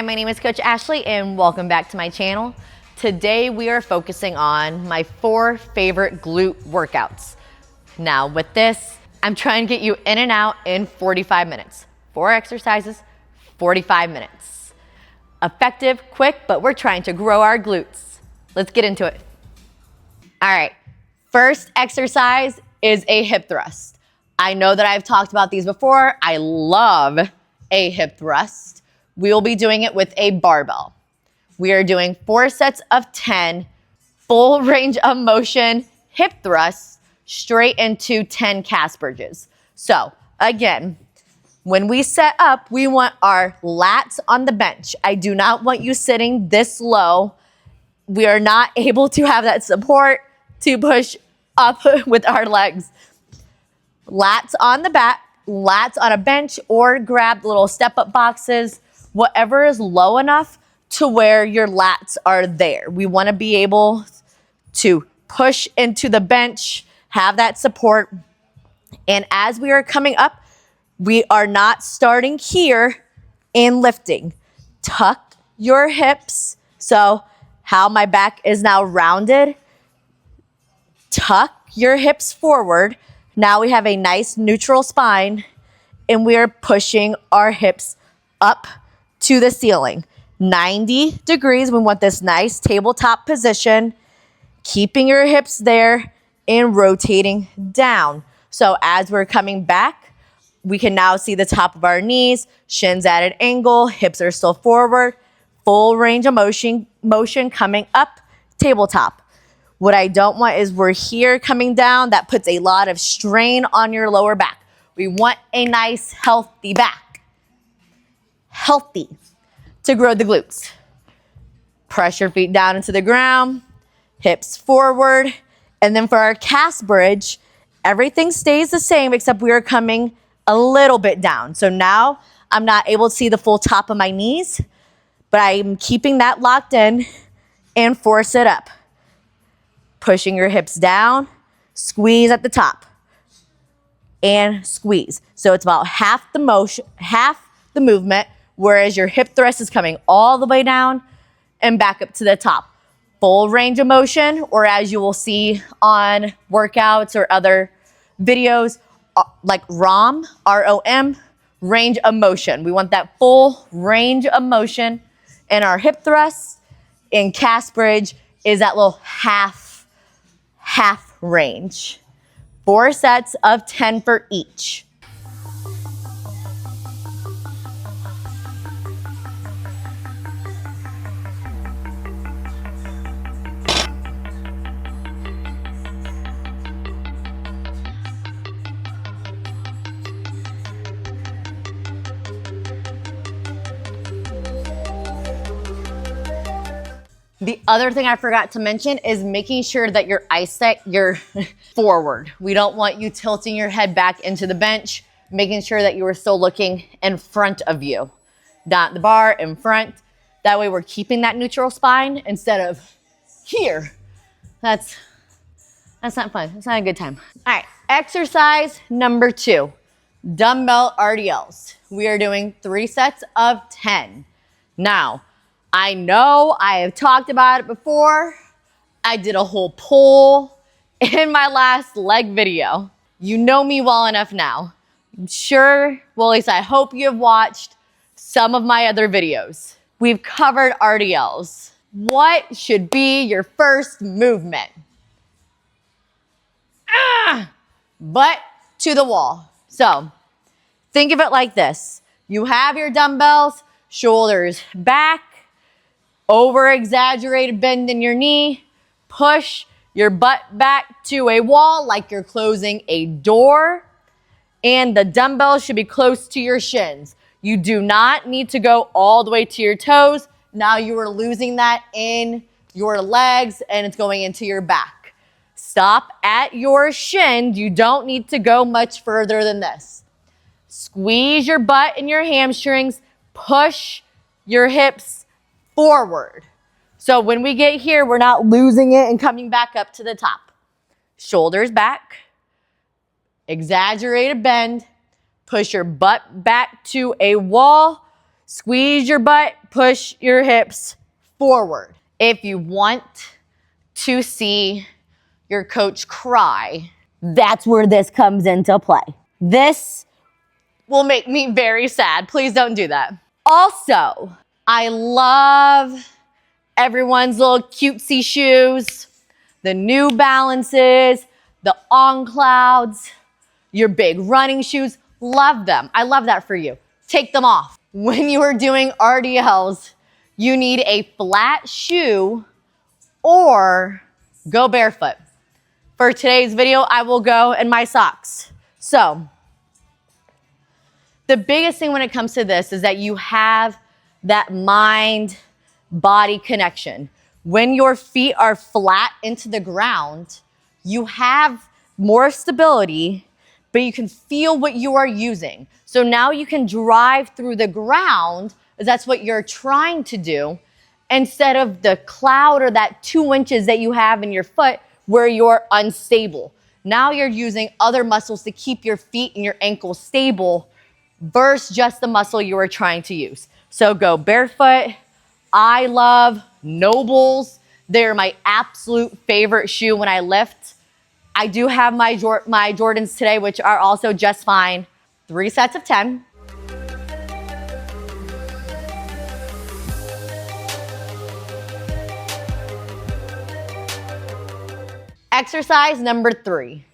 Hi, my name is Coach Ashley and welcome back to my channel. Today we are focusing on my 4 favorite glute workouts. Now with this, I'm trying to get you in and out in 45 minutes. 4 exercises, 45 minutes. Effective, quick, but we're trying to grow our glutes. Let's get into it. All right, first exercise is a hip thrust. I know that I've talked about these before. I love a hip thrust. We will be doing it with a barbell. We are doing 4 sets of 10, full range of motion hip thrusts straight into 10 Kas Bridges. So again, when we set up, we want our lats on the bench. I do not want you sitting this low. We are not able to have that support to push up with our legs. Lats on the back, lats on a bench, or grab the little step-up boxes, whatever is low enough to where your lats are there. We want to be able to push into the bench, have that support. And as we are coming up, we are not starting here and lifting. Tuck your hips. So how my back is now rounded. Tuck your hips forward. Now we have a nice neutral spine and we are pushing our hips up to the ceiling. 90 degrees. We want this nice tabletop position, keeping your hips there and rotating down. So as we're coming back, we can now see the top of our knees, shins at an angle, hips are still forward, full range of motion coming up, tabletop. What I don't want is we're here coming down. That puts a lot of strain on your lower back. We want a nice, healthy back. Healthy to grow the glutes. Press your feet down into the ground, hips forward. And then for our Kas Bridge, everything stays the same except we are coming a little bit down. So now I'm not able to see the full top of my knees, but I'm keeping that locked in and force it up. Pushing your hips down, squeeze at the top, and squeeze. So it's about half the motion, half the movement, whereas your hip thrust is coming all the way down and back up to the top. Full range of motion, or as you will see on workouts or other videos, like ROM, R-O-M, range of motion. We want that full range of motion in our hip thrust. In Kas Bridge is that little half range. 4 sets of 10 for each. The other thing I forgot to mention is making sure that you're forward. We don't want you tilting your head back into the bench, making sure that you are still looking in front of you, not the bar, in front. That way we're keeping that neutral spine instead of here. That's not fun. It's not a good time. All right, exercise number 2, dumbbell RDLs. We are doing 3 sets of 10. Now, I know I have talked about it before. I did a whole poll in my last leg video. You know me well enough now. I'm sure, well, at least I hope you have watched some of my other videos. We've covered RDLs. What should be your first movement? Butt to the wall. So think of it like this. You have your dumbbells, shoulders back, over-exaggerated bend in your knee, push your butt back to a wall like you're closing a door, and the dumbbells should be close to your shins. You do not need to go all the way to your toes. Now you are losing that in your legs and it's going into your back. Stop at your shin. You don't need to go much further than this. Squeeze your butt and your hamstrings, push your hips forward. So when we get here, we're not losing it and coming back up to the top. Shoulders back, exaggerated bend, push your butt back to a wall, Squeeze your butt, push your hips forward. If you want to see your coach cry, that's where this comes into play. This will make me very sad. Please don't do that. Also, I love everyone's little cutesy shoes, the New Balances, the On Clouds, your big running shoes. Love them. I love that for you. Take them off. When you are doing RDLs, you need a flat shoe or go barefoot. For today's video, I will go in my socks. So, the biggest thing when it comes to this is that you have that mind-body connection. When your feet are flat into the ground, you have more stability, but you can feel what you are using. So now you can drive through the ground, if that's what you're trying to do, instead of the cloud or that 2 inches that you have in your foot where you're unstable. Now you're using other muscles to keep your feet and your ankles stable versus just the muscle you were trying to use. So go barefoot. I love Nobles. They're my absolute favorite shoe when I lift. I do have my Jordans today, which are also just fine. 3 sets of 10. Exercise number 3.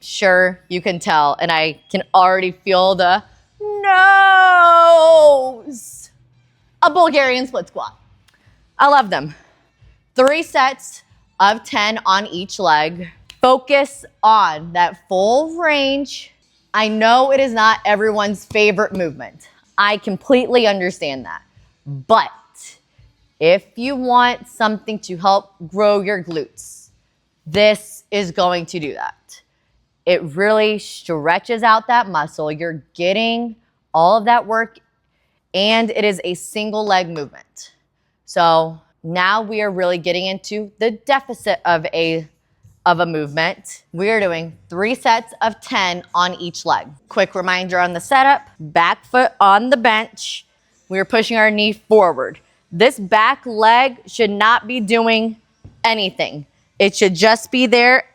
Sure, you can tell, and I can already feel the nose. A Bulgarian split squat. I love them. 3 sets of 10 on each leg. Focus on that full range. I know it is not everyone's favorite movement. I completely understand that. But if you want something to help grow your glutes, this is going to do that. It really stretches out that muscle. You're getting all of that work, and it is a single leg movement. So now we are really getting into the deficit of a movement. We are doing 3 sets of 10 on each leg. Quick reminder on the setup, back foot on the bench. We are pushing our knee forward. This back leg should not be doing anything. It should just be there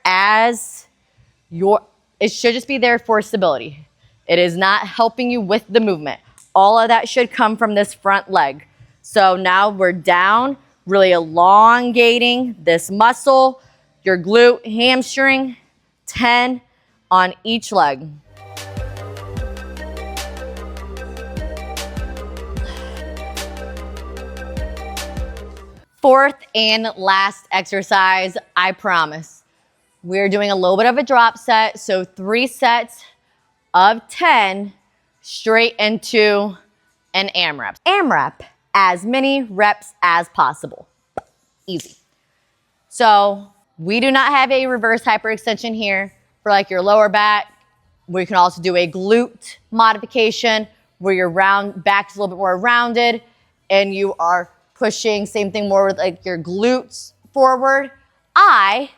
it should just be there for stability. It is not helping you with the movement. All of that should come from this front leg. So now we're down, really elongating this muscle, your glute, hamstring, 10 on each leg. Fourth and last exercise, I promise. We're doing a little bit of a drop set, so 3 sets of 10 straight into an AMRAP. AMRAP, as many reps as possible. Easy. So we do not have a reverse hyperextension here for like your lower back. We can also do a glute modification where your back is a little bit more rounded and you are pushing, same thing more with like your glutes forward. I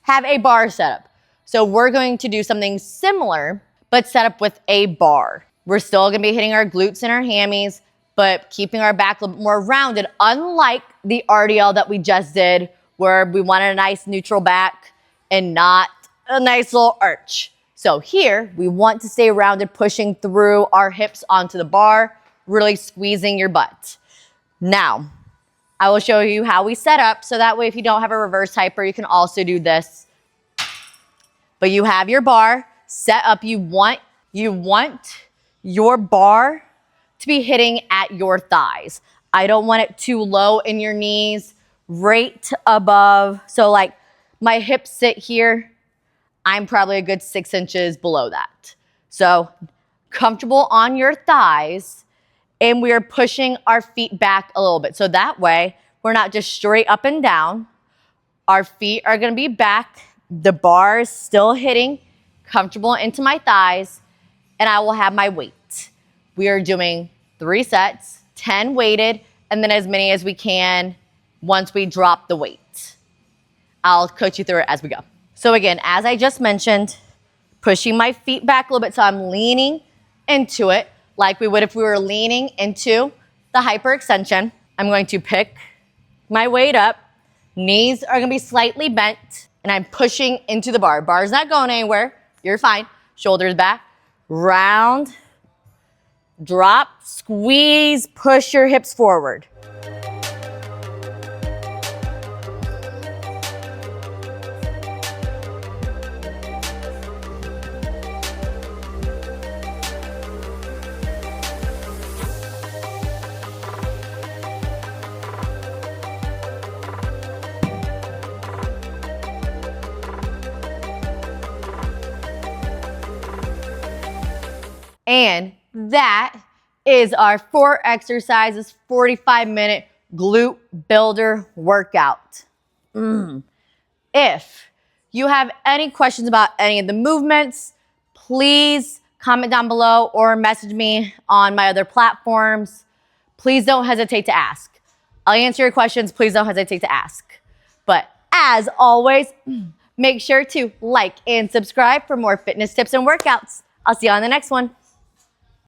have a bar setup. So we're going to do something similar, but set up with a bar. We're still gonna be hitting our glutes and our hammies, but keeping our back a little bit more rounded, unlike the RDL that we just did, where we wanted a nice neutral back and not a nice little arch. So here, we want to stay rounded, pushing through our hips onto the bar, really squeezing your butt. Now, I will show you how we set up, so that way if you don't have a reverse hyper, you can also do this. But you have your bar set up. You want your bar to be hitting at your thighs. I don't want it too low in your knees, right above. So like my hips sit here, I'm probably a good 6 inches below that. So comfortable on your thighs, and we are pushing our feet back a little bit. So that way, we're not just straight up and down. Our feet are gonna be back. The bar is still hitting, comfortable into my thighs, and I will have my weight. We are doing 3 sets, 10 weighted, and then as many as we can once we drop the weight. I'll coach you through it as we go. So again, as I just mentioned, pushing my feet back a little bit, so I'm leaning into it, like we would if we were leaning into the hyperextension. I'm going to pick my weight up. Knees are gonna be slightly bent, and I'm pushing into the bar. Bar's not going anywhere. You're fine. Shoulders back, round, drop, squeeze, push your hips forward. And that is our 4 exercises, 45-minute glute builder workout. If you have any questions about any of the movements, please comment down below or message me on my other platforms. Please don't hesitate to ask. I'll answer your questions. Please don't hesitate to ask. But as always, make sure to like and subscribe for more fitness tips and workouts. I'll see you on the next one.